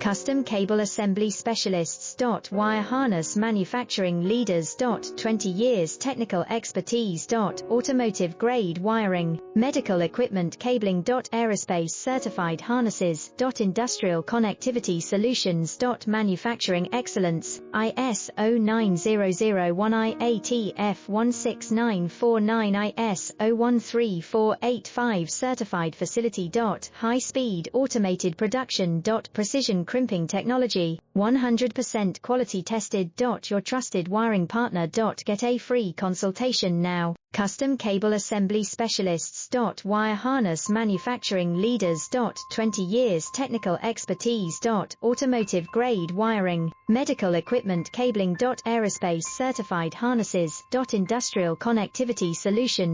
Custom Cable Assembly Specialists. Wire Harness Manufacturing Leaders. 20 years technical expertise. Automotive grade wiring, medical equipment cabling. Aerospace certified harnesses. Industrial connectivity solutions. Manufacturing excellence, ISO 9001 IATF 16949 ISO 13485 certified facility. High speed automated production. Precision crimping technology, 100% quality tested. Your trusted wiring partner. Get a free consultation now. Custom Cable Assembly Specialists. Wire Harness Manufacturing Leaders. 20 years technical expertise. Automotive grade wiring, medical equipment cabling. Aerospace certified harnesses. Industrial connectivity solutions.